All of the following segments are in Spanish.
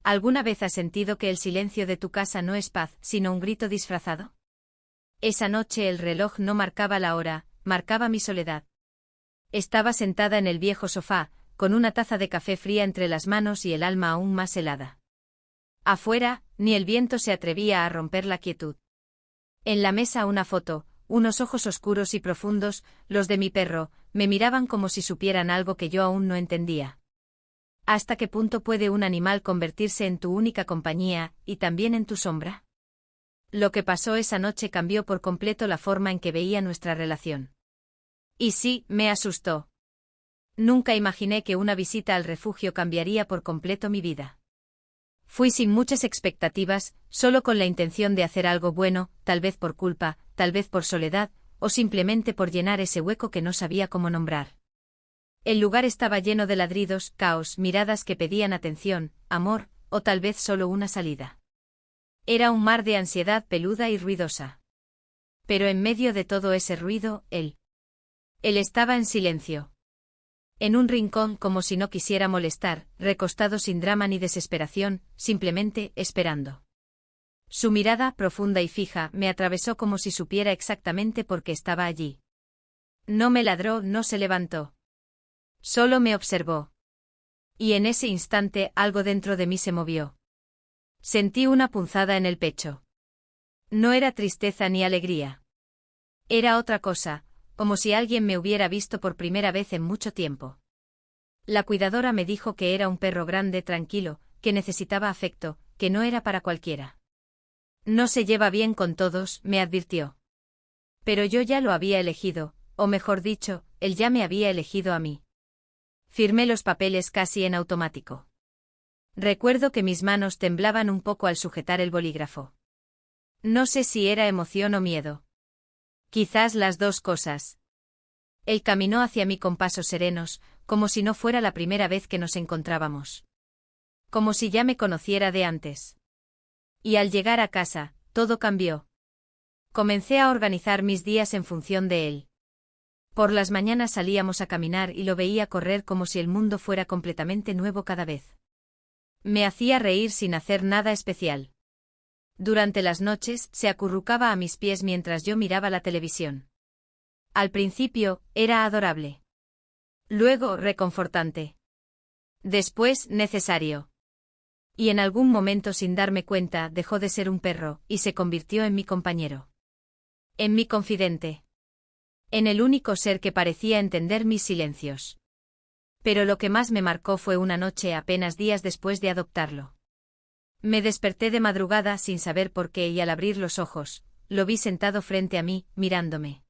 ¿Alguna vez has sentido que el silencio de tu casa no es paz, sino un grito disfrazado? Esa noche el reloj no marcaba la hora, marcaba mi soledad. Estaba sentada en el viejo sofá, con una taza de café fría entre las manos y el alma aún más helada. Afuera, ni el viento se atrevía a romper la quietud. En la mesa una foto, unos ojos oscuros y profundos, los de mi perro, me miraban como si supieran algo que yo aún no entendía. ¿Hasta qué punto puede un animal convertirse en tu única compañía, y también en tu sombra? Lo que pasó esa noche cambió por completo la forma en que veía nuestra relación. Y sí, me asustó. Nunca imaginé que una visita al refugio cambiaría por completo mi vida. Fui sin muchas expectativas, solo con la intención de hacer algo bueno, tal vez por culpa, tal vez por soledad, o simplemente por llenar ese hueco que no sabía cómo nombrar. El lugar estaba lleno de ladridos, caos, miradas que pedían atención, amor, o tal vez solo una salida. Era un mar de ansiedad peluda y ruidosa. Pero en medio de todo ese ruido, él. Él estaba en silencio. En un rincón como si no quisiera molestar, recostado sin drama ni desesperación, simplemente esperando. Su mirada, profunda y fija, me atravesó como si supiera exactamente por qué estaba allí. No me ladró, no se levantó. Solo me observó. Y en ese instante algo dentro de mí se movió. Sentí una punzada en el pecho. No era tristeza ni alegría. Era otra cosa, como si alguien me hubiera visto por primera vez en mucho tiempo. La cuidadora me dijo que era un perro grande, tranquilo, que necesitaba afecto, que no era para cualquiera. No se lleva bien con todos, me advirtió. Pero yo ya lo había elegido, o mejor dicho, él ya me había elegido a mí. Firmé los papeles casi en automático. Recuerdo que mis manos temblaban un poco al sujetar el bolígrafo. No sé si era emoción o miedo. Quizás las dos cosas. Él caminó hacia mí con pasos serenos, como si no fuera la primera vez que nos encontrábamos. Como si ya me conociera de antes. Y al llegar a casa, todo cambió. Comencé a organizar mis días en función de él. Por las mañanas salíamos a caminar y lo veía correr como si el mundo fuera completamente nuevo cada vez. Me hacía reír sin hacer nada especial. Durante las noches, se acurrucaba a mis pies mientras yo miraba la televisión. Al principio, era adorable. Luego, reconfortante. Después, necesario. Y en algún momento, sin darme cuenta, dejó de ser un perro, y se convirtió en mi compañero. En mi confidente. En el único ser que parecía entender mis silencios. Pero lo que más me marcó fue una noche apenas días después de adoptarlo. Me desperté de madrugada sin saber por qué y al abrir los ojos, lo vi sentado frente a mí, mirándome.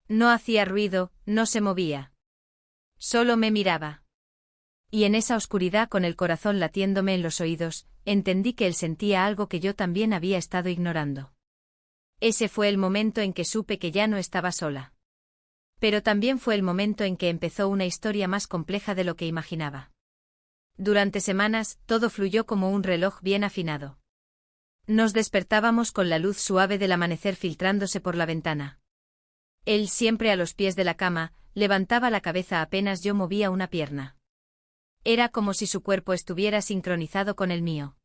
No hacía ruido, no se movía. Solo me miraba. Y en esa oscuridad, con el corazón latiéndome en los oídos, entendí que él sentía algo que yo también había estado ignorando. Ese fue el momento en que supe que ya no estaba sola. Pero también fue el momento en que empezó una historia más compleja de lo que imaginaba. Durante semanas, todo fluyó como un reloj bien afinado. Nos despertábamos con la luz suave del amanecer filtrándose por la ventana. Él, siempre a los pies de la cama, levantaba la cabeza apenas yo movía una pierna. Era como si su cuerpo estuviera sincronizado con el mío.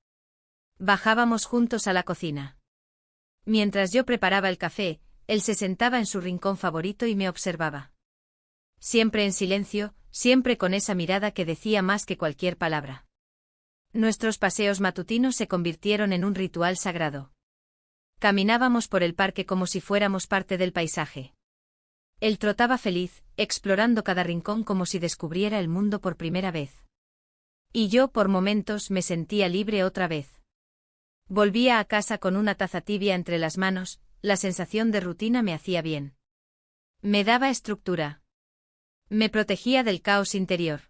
Bajábamos juntos a la cocina. Mientras yo preparaba el café, él se sentaba en su rincón favorito y me observaba. Siempre en silencio, siempre con esa mirada que decía más que cualquier palabra. Nuestros paseos matutinos se convirtieron en un ritual sagrado. Caminábamos por el parque como si fuéramos parte del paisaje. Él trotaba feliz, explorando cada rincón como si descubriera el mundo por primera vez. Y yo por momentos me sentía libre otra vez. Volvía a casa con una taza tibia entre las manos, la sensación de rutina me hacía bien. Me daba estructura. Me protegía del caos interior.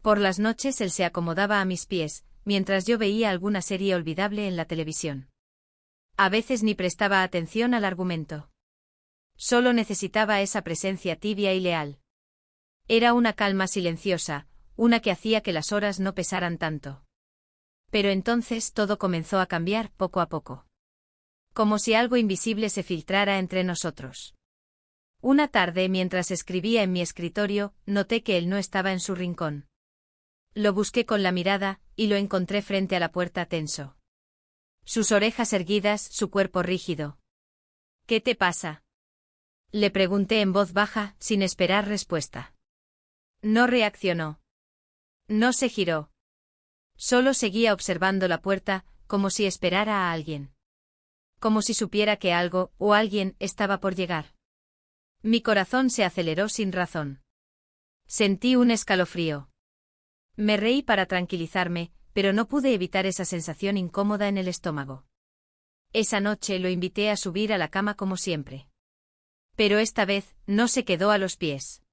Por las noches él se acomodaba a mis pies, mientras yo veía alguna serie olvidable en la televisión. A veces ni prestaba atención al argumento. Solo necesitaba esa presencia tibia y leal. Era una calma silenciosa, una que hacía que las horas no pesaran tanto. Pero entonces todo comenzó a cambiar poco a poco. Como si algo invisible se filtrara entre nosotros. Una tarde, mientras escribía en mi escritorio, noté que él no estaba en su rincón. Lo busqué con la mirada, y lo encontré frente a la puerta tenso. Sus orejas erguidas, su cuerpo rígido. ¿Qué te pasa? Le pregunté en voz baja, sin esperar respuesta. No reaccionó. No se giró. Solo seguía observando la puerta, como si esperara a alguien. Como si supiera que algo, o alguien, estaba por llegar. Mi corazón se aceleró sin razón. Sentí un escalofrío. Me reí para tranquilizarme, pero no pude evitar esa sensación incómoda en el estómago. Esa noche lo invité a subir a la cama como siempre. Pero esta vez, no se quedó a los pies.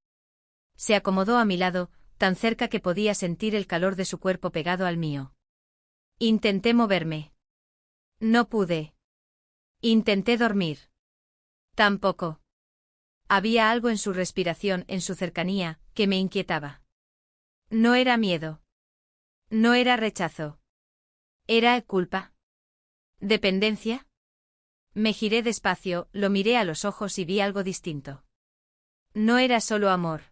Se acomodó a mi lado, tan cerca que podía sentir el calor de su cuerpo pegado al mío. Intenté moverme. No pude. Intenté dormir. Tampoco. Había algo en su respiración, en su cercanía, que me inquietaba. No era miedo. No era rechazo. ¿Era culpa? ¿Dependencia? Me giré despacio, lo miré a los ojos y vi algo distinto. No era solo amor.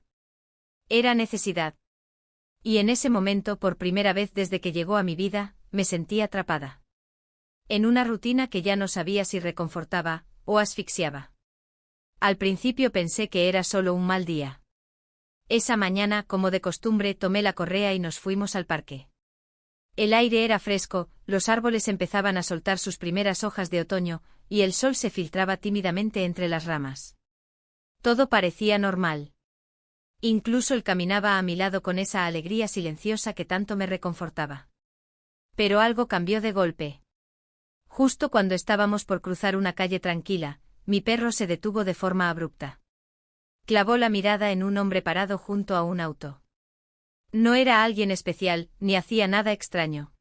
Era necesidad. Y en ese momento, por primera vez desde que llegó a mi vida, me sentí atrapada. En una rutina que ya no sabía si reconfortaba o asfixiaba. Al principio pensé que era solo un mal día. Esa mañana, como de costumbre, tomé la correa y nos fuimos al parque. El aire era fresco, los árboles empezaban a soltar sus primeras hojas de otoño, y el sol se filtraba tímidamente entre las ramas. Todo parecía normal. Incluso él caminaba a mi lado con esa alegría silenciosa que tanto me reconfortaba. Pero algo cambió de golpe. Justo cuando estábamos por cruzar una calle tranquila, mi perro se detuvo de forma abrupta. Clavó la mirada en un hombre parado junto a un auto. No era alguien especial, ni hacía nada extraño.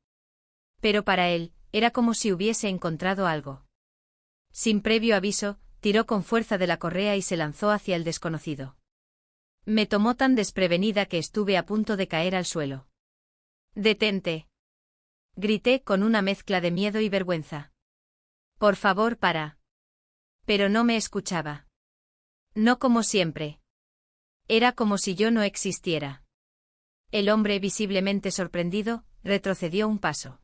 Pero para él, era como si hubiese encontrado algo. Sin previo aviso, tiró con fuerza de la correa y se lanzó hacia el desconocido. Me tomó tan desprevenida que estuve a punto de caer al suelo. «¡Detente!», grité con una mezcla de miedo y vergüenza. «Por favor, para». Pero no me escuchaba. No como siempre. Era como si yo no existiera. El hombre, visiblemente sorprendido, retrocedió un paso.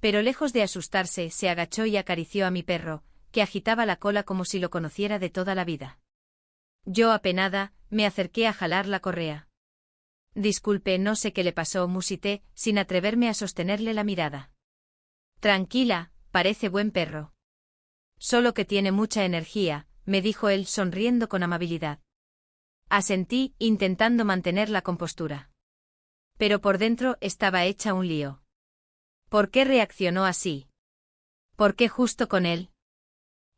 Pero lejos de asustarse, se agachó y acarició a mi perro, que agitaba la cola como si lo conociera de toda la vida. Yo, apenada, me acerqué a jalar la correa. «Disculpe, no sé qué le pasó», musité, sin atreverme a sostenerle la mirada. «Tranquila, parece buen perro». «Solo que tiene mucha energía», me dijo él sonriendo con amabilidad. Asentí, intentando mantener la compostura. Pero por dentro estaba hecha un lío. ¿Por qué reaccionó así? ¿Por qué justo con él?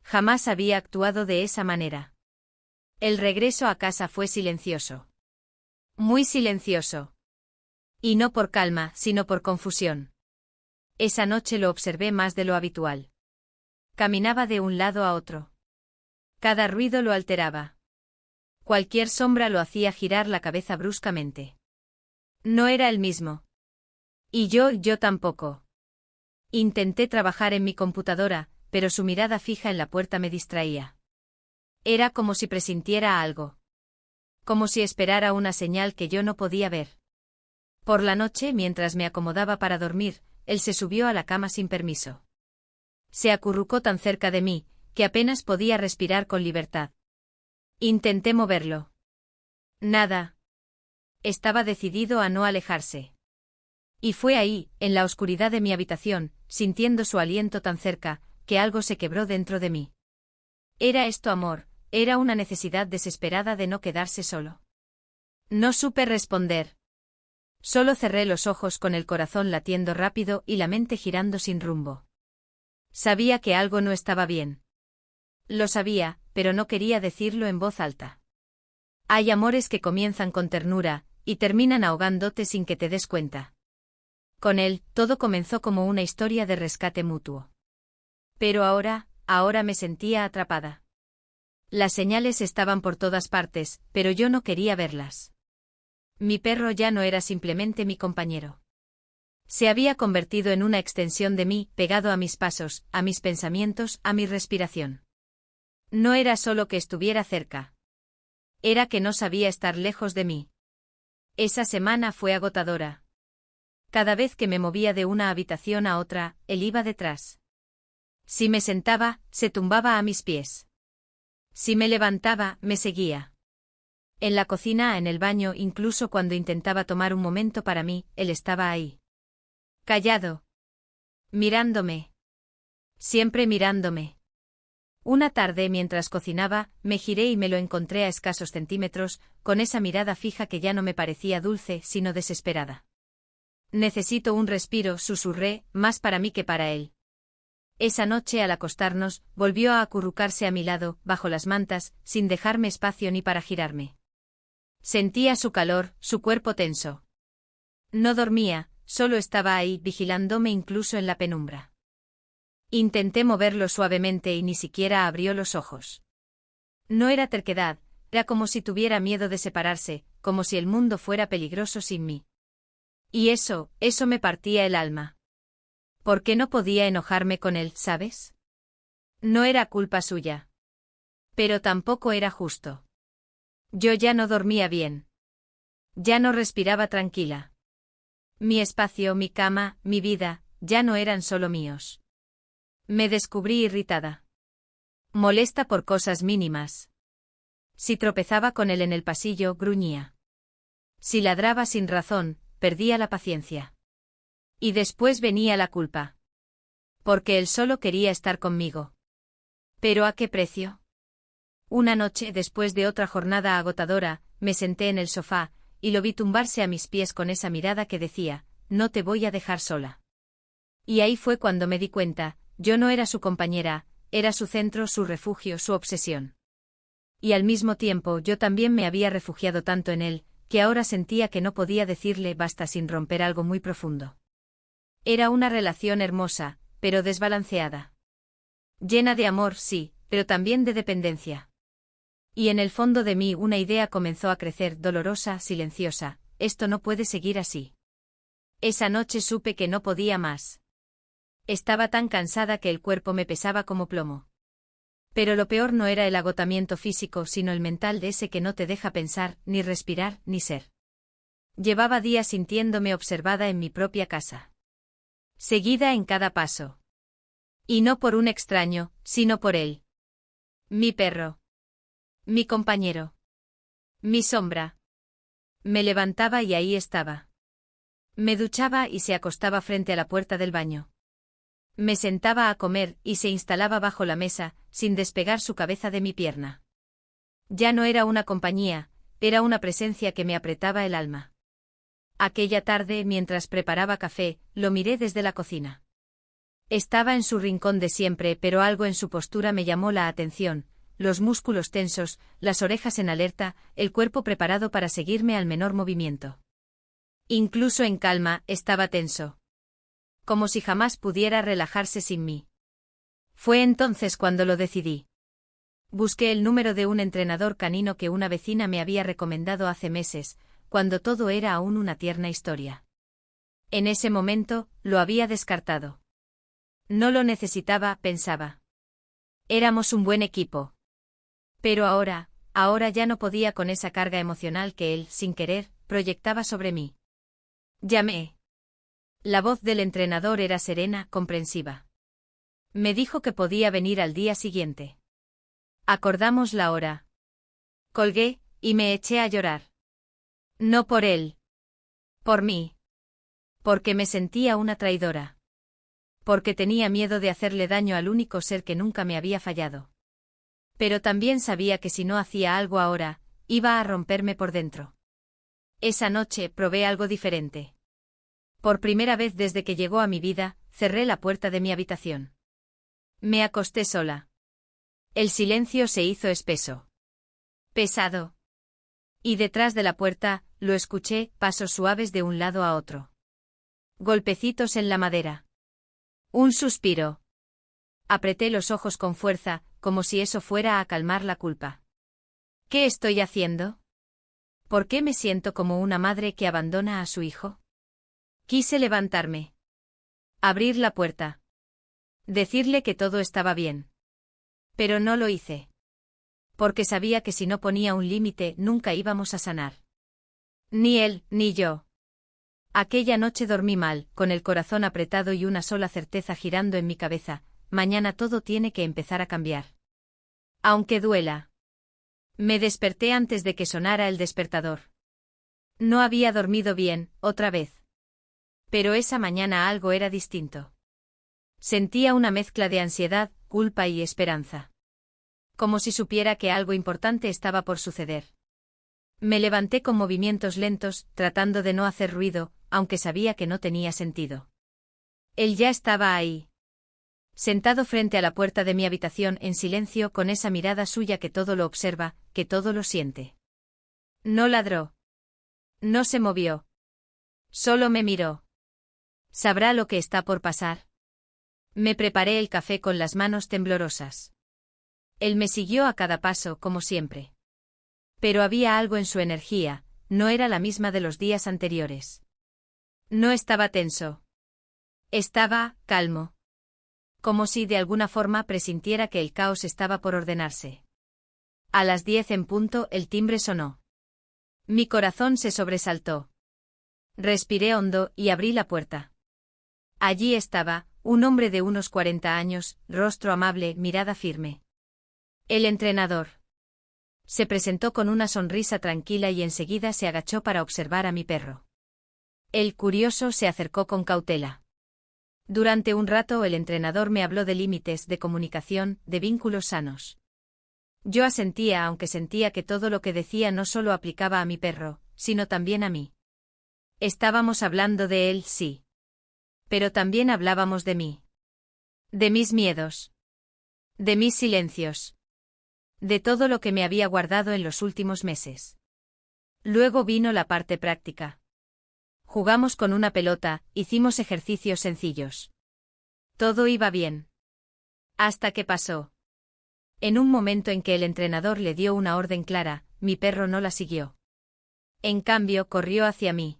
Jamás había actuado de esa manera. El regreso a casa fue silencioso. Muy silencioso. Y no por calma, sino por confusión. Esa noche lo observé más de lo habitual. Caminaba de un lado a otro. Cada ruido lo alteraba. Cualquier sombra lo hacía girar la cabeza bruscamente. No era el mismo. Y yo tampoco. Intenté trabajar en mi computadora, pero su mirada fija en la puerta me distraía. Era como si presintiera algo. Como si esperara una señal que yo no podía ver. Por la noche, mientras me acomodaba para dormir, él se subió a la cama sin permiso. Se acurrucó tan cerca de mí, que apenas podía respirar con libertad. Intenté moverlo. Nada. Estaba decidido a no alejarse. Y fue ahí, en la oscuridad de mi habitación, sintiendo su aliento tan cerca, que algo se quebró dentro de mí. ¿Era esto amor? Era una necesidad desesperada de no quedarse solo. No supe responder. Solo cerré los ojos con el corazón latiendo rápido y la mente girando sin rumbo. Sabía que algo no estaba bien. Lo sabía, pero no quería decirlo en voz alta. Hay amores que comienzan con ternura, y terminan ahogándote sin que te des cuenta. Con él, todo comenzó como una historia de rescate mutuo. Pero ahora me sentía atrapada. Las señales estaban por todas partes, pero yo no quería verlas. Mi perro ya no era simplemente mi compañero. Se había convertido en una extensión de mí, pegado a mis pasos, a mis pensamientos, a mi respiración. No era solo que estuviera cerca. Era que no sabía estar lejos de mí. Esa semana fue agotadora. Cada vez que me movía de una habitación a otra, él iba detrás. Si me sentaba, se tumbaba a mis pies. Si me levantaba, me seguía. En la cocina, en el baño, incluso cuando intentaba tomar un momento para mí, él estaba ahí. Callado. Mirándome. Siempre mirándome. Una tarde, mientras cocinaba, me giré y me lo encontré a escasos centímetros, con esa mirada fija que ya no me parecía dulce, sino desesperada. Necesito un respiro, susurré, más para mí que para él. Esa noche, al acostarnos, volvió a acurrucarse a mi lado, bajo las mantas, sin dejarme espacio ni para girarme. Sentía su calor, su cuerpo tenso. No dormía, solo estaba ahí, vigilándome incluso en la penumbra. Intenté moverlo suavemente y ni siquiera abrió los ojos. No era terquedad, era como si tuviera miedo de separarse, como si el mundo fuera peligroso sin mí. Y eso me partía el alma. ¿Por qué no podía enojarme con él, sabes? No era culpa suya. Pero tampoco era justo. Yo ya no dormía bien. Ya no respiraba tranquila. Mi espacio, mi cama, mi vida, ya no eran solo míos. Me descubrí irritada. Molesta por cosas mínimas. Si tropezaba con él en el pasillo, gruñía. Si ladraba sin razón, perdía la paciencia. Y después venía la culpa. Porque él solo quería estar conmigo. ¿Pero a qué precio? Una noche, después de otra jornada agotadora, me senté en el sofá, y lo vi tumbarse a mis pies con esa mirada que decía, no te voy a dejar sola. Y ahí fue cuando me di cuenta, yo no era su compañera, era su centro, su refugio, su obsesión. Y al mismo tiempo yo también me había refugiado tanto en él, que ahora sentía que no podía decirle basta sin romper algo muy profundo. Era una relación hermosa, pero desbalanceada. Llena de amor, sí, pero también de dependencia. Y en el fondo de mí una idea comenzó a crecer, dolorosa, silenciosa, esto no puede seguir así. Esa noche supe que no podía más. Estaba tan cansada que el cuerpo me pesaba como plomo. Pero lo peor no era el agotamiento físico, sino el mental, de ese que no te deja pensar, ni respirar, ni ser. Llevaba días sintiéndome observada en mi propia casa. Seguida en cada paso. Y no por un extraño, sino por él. Mi perro. Mi compañero. Mi sombra. Me levantaba y ahí estaba. Me duchaba y se acostaba frente a la puerta del baño. Me sentaba a comer y se instalaba bajo la mesa, sin despegar su cabeza de mi pierna. Ya no era una compañía, era una presencia que me apretaba el alma. Aquella tarde, mientras preparaba café, lo miré desde la cocina. Estaba en su rincón de siempre, pero algo en su postura me llamó la atención, los músculos tensos, las orejas en alerta, el cuerpo preparado para seguirme al menor movimiento. Incluso en calma, estaba tenso. Como si jamás pudiera relajarse sin mí. Fue entonces cuando lo decidí. Busqué el número de un entrenador canino que una vecina me había recomendado hace meses, cuando todo era aún una tierna historia. En ese momento, lo había descartado. No lo necesitaba, pensaba. Éramos un buen equipo. Pero ahora ya no podía con esa carga emocional que él, sin querer, proyectaba sobre mí. Llamé. La voz del entrenador era serena, comprensiva. Me dijo que podía venir al día siguiente. Acordamos la hora. Colgué, y me eché a llorar. No por él. Por mí. Porque me sentía una traidora. Porque tenía miedo de hacerle daño al único ser que nunca me había fallado. Pero también sabía que si no hacía algo ahora, iba a romperme por dentro. Esa noche probé algo diferente. Por primera vez desde que llegó a mi vida, cerré la puerta de mi habitación. Me acosté sola. El silencio se hizo espeso. Pesado. Y detrás de la puerta, lo escuché, pasos suaves de un lado a otro. Golpecitos en la madera. Un suspiro. Apreté los ojos con fuerza, como si eso fuera a calmar la culpa. ¿Qué estoy haciendo? ¿Por qué me siento como una madre que abandona a su hijo? Quise levantarme. Abrir la puerta. Decirle que todo estaba bien. Pero no lo hice. Porque sabía que si no ponía un límite nunca íbamos a sanar. Ni él, ni yo. Aquella noche dormí mal, con el corazón apretado y una sola certeza girando en mi cabeza: mañana todo tiene que empezar a cambiar. Aunque duela. Me desperté antes de que sonara el despertador. No había dormido bien, otra vez. Pero esa mañana algo era distinto. Sentía una mezcla de ansiedad, culpa y esperanza. Como si supiera que algo importante estaba por suceder. Me levanté con movimientos lentos, tratando de no hacer ruido, aunque sabía que no tenía sentido. Él ya estaba ahí. Sentado frente a la puerta de mi habitación en silencio, con esa mirada suya que todo lo observa, que todo lo siente. No ladró. No se movió. Solo me miró. ¿Sabrá lo que está por pasar? Me preparé el café con las manos temblorosas. Él me siguió a cada paso, como siempre. Pero había algo en su energía, no era la misma de los días anteriores. No estaba tenso. Estaba calmo. Como si de alguna forma presintiera que el caos estaba por ordenarse. A las 10 en punto el timbre sonó. Mi corazón se sobresaltó. Respiré hondo y abrí la puerta. Allí estaba, un hombre de unos 40 años, rostro amable, mirada firme. El entrenador. Se presentó con una sonrisa tranquila y enseguida se agachó para observar a mi perro. El curioso se acercó con cautela. Durante un rato el entrenador me habló de límites, de comunicación, de vínculos sanos. Yo asentía, aunque sentía que todo lo que decía no solo aplicaba a mi perro, sino también a mí. Estábamos hablando de él, sí. Pero también hablábamos de mí. De mis miedos. De mis silencios. De todo lo que me había guardado en los últimos meses. Luego vino la parte práctica. Jugamos con una pelota, hicimos ejercicios sencillos. Todo iba bien. Hasta que pasó. En un momento en que el entrenador le dio una orden clara, mi perro no la siguió. En cambio, corrió hacia mí.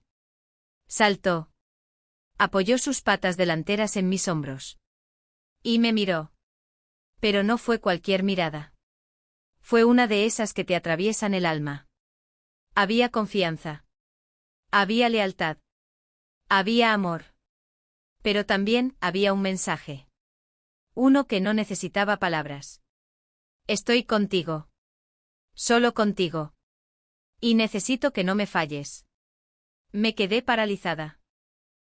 Saltó. Apoyó sus patas delanteras en mis hombros. Y me miró. Pero no fue cualquier mirada. Fue una de esas que te atraviesan el alma. Había confianza. Había lealtad. Había amor. Pero también había un mensaje. Uno que no necesitaba palabras. Estoy contigo. Solo contigo. Y necesito que no me falles. Me quedé paralizada.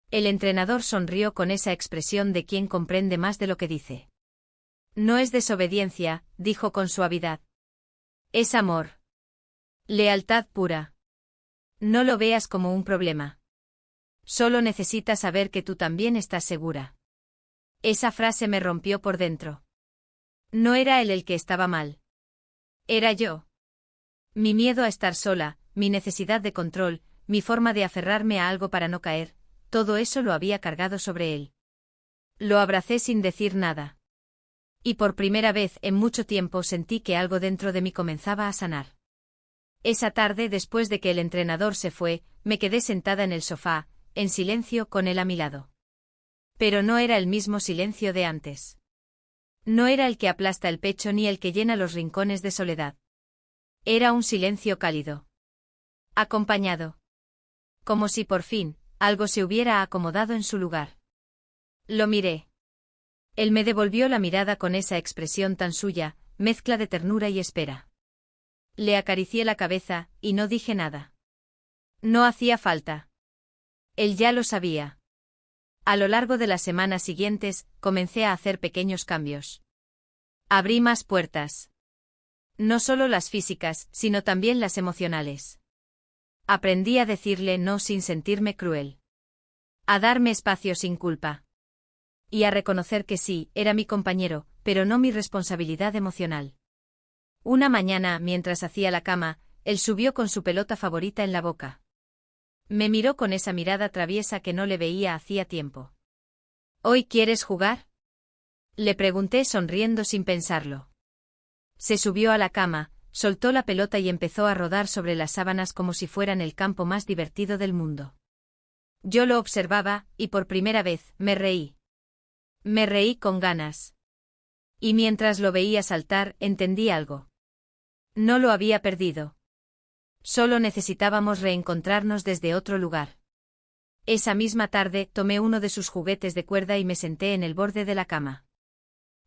El entrenador sonrió con esa expresión de quien comprende más de lo que dice. No es desobediencia, dijo con suavidad. Es amor. Lealtad pura. No lo veas como un problema. Solo necesitas saber que tú también estás segura. Esa frase me rompió por dentro. No era él el que estaba mal. Era yo. Mi miedo a estar sola, mi necesidad de control, mi forma de aferrarme a algo para no caer, todo eso lo había cargado sobre él. Lo abracé sin decir nada. Y por primera vez en mucho tiempo sentí que algo dentro de mí comenzaba a sanar. Esa tarde, después de que el entrenador se fue, me quedé sentada en el sofá, en silencio, con él a mi lado. Pero no era el mismo silencio de antes. No era el que aplasta el pecho ni el que llena los rincones de soledad. Era un silencio cálido. Acompañado. Como si por fin, algo se hubiera acomodado en su lugar. Lo miré. Él me devolvió la mirada con esa expresión tan suya, mezcla de ternura y espera. Le acaricié la cabeza, y no dije nada. No hacía falta. Él ya lo sabía. A lo largo de las semanas siguientes, comencé a hacer pequeños cambios. Abrí más puertas. No solo las físicas, sino también las emocionales. Aprendí a decirle no sin sentirme cruel. A darme espacio sin culpa. Y a reconocer que sí, era mi compañero, pero no mi responsabilidad emocional. Una mañana, mientras hacía la cama, él subió con su pelota favorita en la boca. Me miró con esa mirada traviesa que no le veía hacía tiempo. ¿Hoy quieres jugar? Le pregunté sonriendo sin pensarlo. Se subió a la cama, soltó la pelota y empezó a rodar sobre las sábanas como si fueran el campo más divertido del mundo. Yo lo observaba, y por primera vez, me reí. Me reí con ganas. Y mientras lo veía saltar, entendí algo. No lo había perdido. Solo necesitábamos reencontrarnos desde otro lugar. Esa misma tarde tomé uno de sus juguetes de cuerda y me senté en el borde de la cama.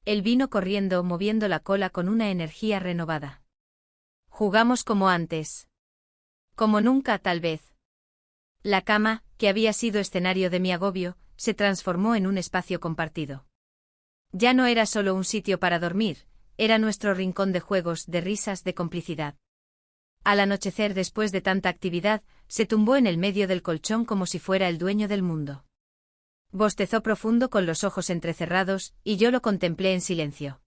Él vino corriendo, moviendo la cola con una energía renovada. Jugamos como antes. Como nunca, tal vez. La cama, que había sido escenario de mi agobio, se transformó en un espacio compartido. Ya no era solo un sitio para dormir, era nuestro rincón de juegos, de risas, de complicidad. Al anochecer, después de tanta actividad, se tumbó en el medio del colchón como si fuera el dueño del mundo. Bostezó profundo con los ojos entrecerrados, y yo lo contemplé en silencio.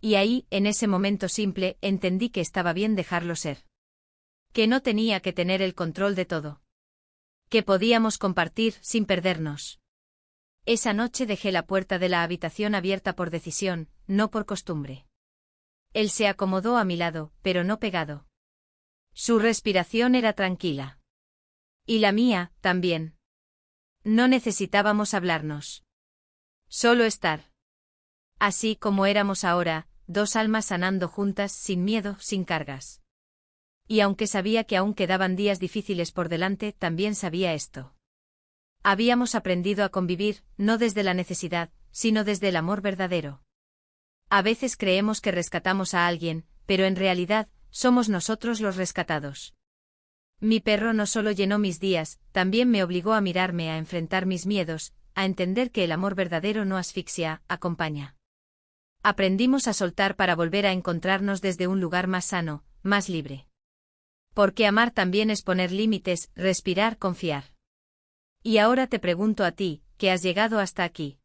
Y ahí, en ese momento simple, entendí que estaba bien dejarlo ser. Que no tenía que tener el control de todo. Que podíamos compartir sin perdernos. Esa noche dejé la puerta de la habitación abierta por decisión, no por costumbre. Él se acomodó a mi lado, pero no pegado. Su respiración era tranquila. Y la mía, también. No necesitábamos hablarnos. Solo estar. Así como éramos ahora, dos almas sanando juntas, sin miedo, sin cargas. Y aunque sabía que aún quedaban días difíciles por delante, también sabía esto. Habíamos aprendido a convivir, no desde la necesidad, sino desde el amor verdadero. A veces creemos que rescatamos a alguien, pero en realidad, somos nosotros los rescatados. Mi perro no solo llenó mis días, también me obligó a mirarme, a enfrentar mis miedos, a entender que el amor verdadero no asfixia, acompaña. Aprendimos a soltar para volver a encontrarnos desde un lugar más sano, más libre. Porque amar también es poner límites, respirar, confiar. Y ahora te pregunto a ti, que has llegado hasta aquí.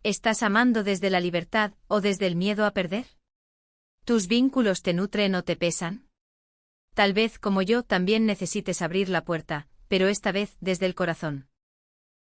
¿Estás amando desde la libertad, o desde el miedo a perder? ¿Tus vínculos te nutren o te pesan? Tal vez, como yo, también necesites abrir la puerta, pero esta vez desde el corazón.